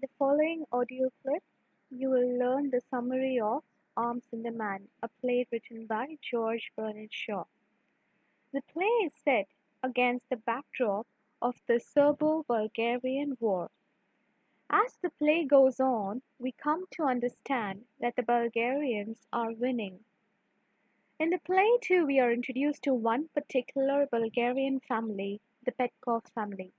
the following audio clip, you will learn the summary of Arms and the Man, a play written by George Bernard Shaw. The play is set against the backdrop of the Serbo-Bulgarian War. As the play goes on, we come to understand that the Bulgarians are winning. In the play, too, we are introduced to one particular Bulgarian family, the Petkov family.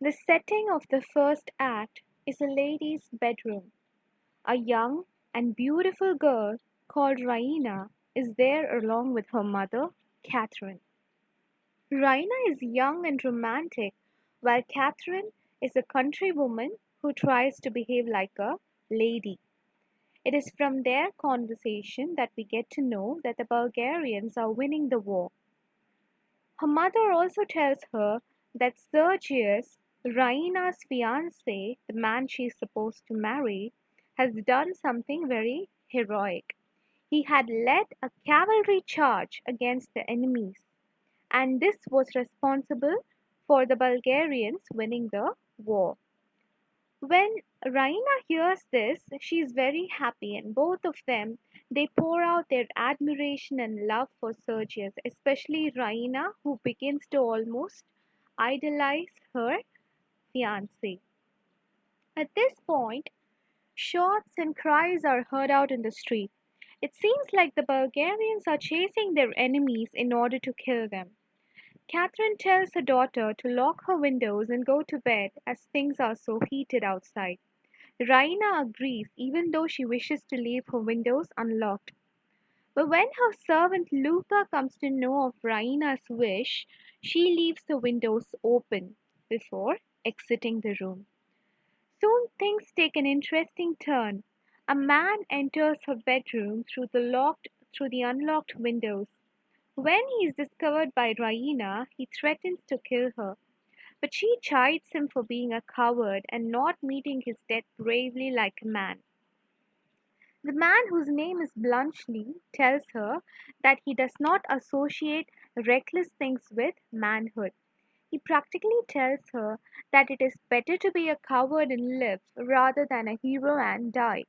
The setting of the first act is a lady's bedroom. A young and beautiful girl called Raina is there along with her mother, Catherine. Raina is young and romantic, while Catherine is a country woman who tries to behave like a lady. It is from their conversation that we get to know that the Bulgarians are winning the war. Her mother also tells her that Sergius, Raina's fiancé, the man she is supposed to marry, has done something very heroic. He had led a cavalry charge against the enemies, and this was responsible for the Bulgarians winning the war. When Raina hears this, she is very happy, and both of them they pour out their admiration and love for Sergius, especially Raina, who begins to almost idolize her fiancé. At this point, shots and cries are heard out in the street. It seems like the Bulgarians are chasing their enemies in order to kill them. Catherine tells her daughter to lock her windows and go to bed as things are so heated outside. Raina agrees even though she wishes to leave her windows unlocked. But when her servant Luca comes to know of Raina's wish, she leaves the windows open before exiting the room. Soon things take an interesting turn. A man enters her bedroom through the unlocked windows. When he is discovered by Raina, he threatens to kill her, but she chides him for being a coward and not meeting his death bravely like a man. The man, whose name is Bluntschli, tells her that he does not associate reckless things with manhood. He practically tells her that it is better to be a coward and live rather than a hero and die.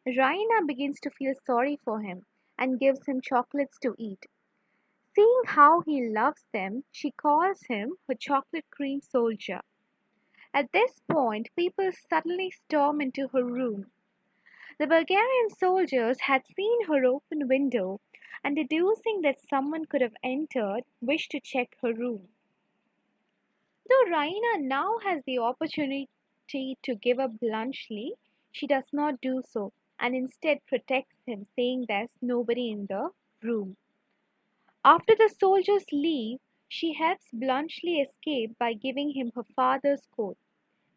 Raina begins to feel sorry for him and gives him chocolates to eat. Seeing how he loves them, she calls him her chocolate cream soldier. At this point, people suddenly storm into her room. The Bulgarian soldiers had seen her open window and, deducing that someone could have entered, wished to check her room. Though Raina now has the opportunity to give up Bluntschli, she does not do so and instead protects him, saying there's nobody in the room. After the soldiers leave, she helps Bluntschli escape by giving him her father's coat.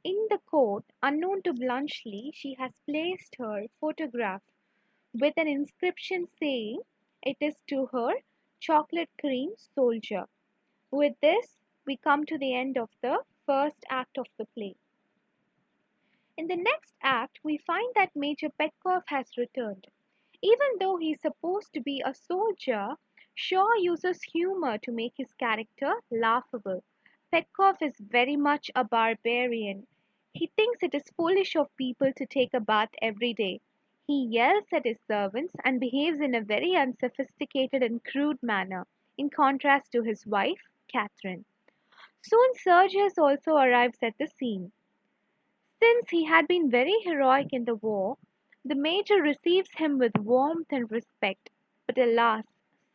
In the coat, unknown to Bluntschli, she has placed her photograph with an inscription saying it is to her chocolate cream soldier. With this, we come to the end of the first act of the play. In the next act, we find that Major Petkov has returned. Even though he is supposed to be a soldier, Shaw uses humor to make his character laughable. Petkov is very much a barbarian. He thinks it is foolish of people to take a bath every day. He yells at his servants and behaves in a very unsophisticated and crude manner, in contrast to his wife, Catherine. Soon Sergius also arrives at the scene. Since he had been very heroic in the war, the major receives him with warmth and respect, but alas,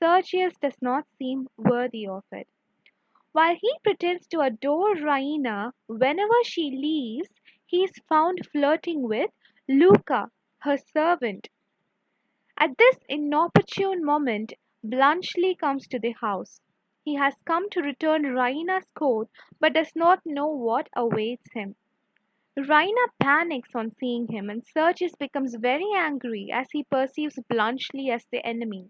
Sergius does not seem worthy of it. While he pretends to adore Raina, whenever she leaves, he is found flirting with Luca, her servant. At this inopportune moment, Bluntschli comes to the house. He has come to return Raina's coat but does not know what awaits him. Raina panics on seeing him, and Sergius becomes very angry as he perceives Bluntschli as the enemy.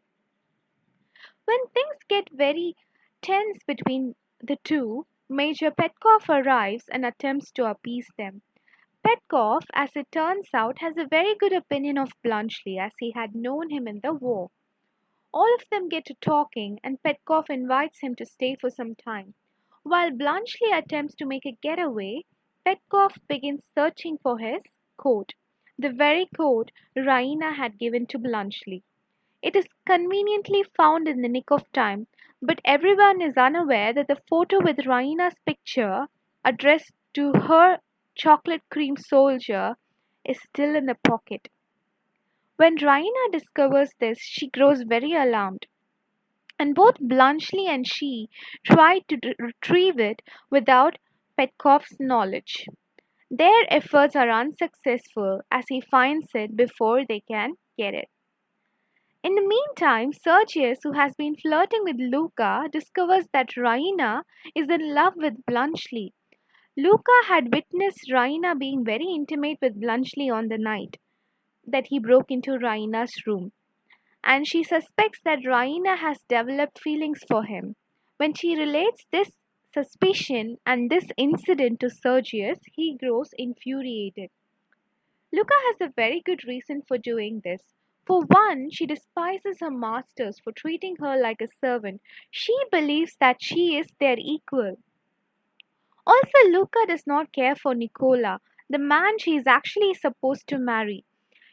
When things get very tense between the two, Major Petkov arrives and attempts to appease them. Petkov, as it turns out, has a very good opinion of Bluntschli as he had known him in the war. All of them get to talking, and Petkov invites him to stay for some time. While Bluntschli attempts to make a getaway, Petkoff begins searching for his coat, the very coat Raina had given to Bluntschli. It is conveniently found in the nick of time, but everyone is unaware that the photo with Raina's picture, addressed to her chocolate cream soldier, is still in the pocket. When Raina discovers this, she grows very alarmed, and both Bluntschli and she try to retrieve it without Petkoff's knowledge. Their efforts are unsuccessful as he finds it before they can get it. In the meantime, Sergius, who has been flirting with Luca, discovers that Raina is in love with Bluntschli. Luca had witnessed Raina being very intimate with Bluntschli on the night that he broke into Raina's room, and she suspects that Raina has developed feelings for him. When she relates this suspicion and this incident to Sergius, he grows infuriated. Luca has a very good reason for doing this. For one, she despises her masters for treating her like a servant. She believes that she is their equal. Also, Luca does not care for Nicola, the man she is actually supposed to marry.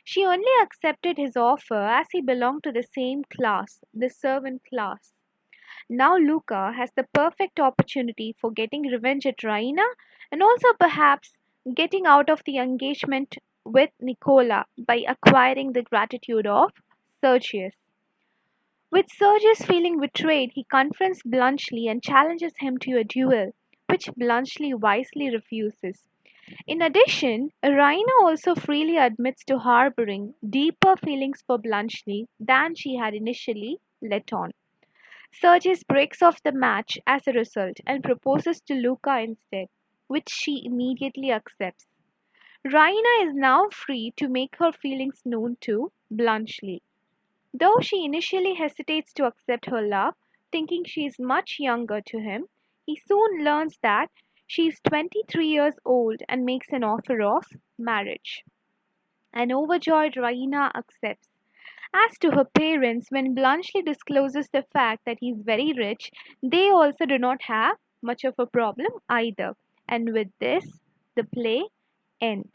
She only accepted his offer as he belonged to the same class, the servant class. Now Luca has the perfect opportunity for getting revenge at Raina and also perhaps getting out of the engagement with Nicola by acquiring the gratitude of Sergius. With Sergius feeling betrayed, he confronts Bluntschli and challenges him to a duel, which Bluntschli wisely refuses. In addition, Raina also freely admits to harboring deeper feelings for Bluntschli than she had initially let on. Sergius breaks off the match as a result and proposes to Luca instead, which she immediately accepts. Raina is now free to make her feelings known to Bluntschli. Though she initially hesitates to accept her love, thinking she is much younger to him, he soon learns that she is 23 years old and makes an offer of marriage. An overjoyed Raina accepts. As to her parents, when Bluntschli discloses the fact that he is very rich, they also do not have much of a problem either. And with this, the play ends.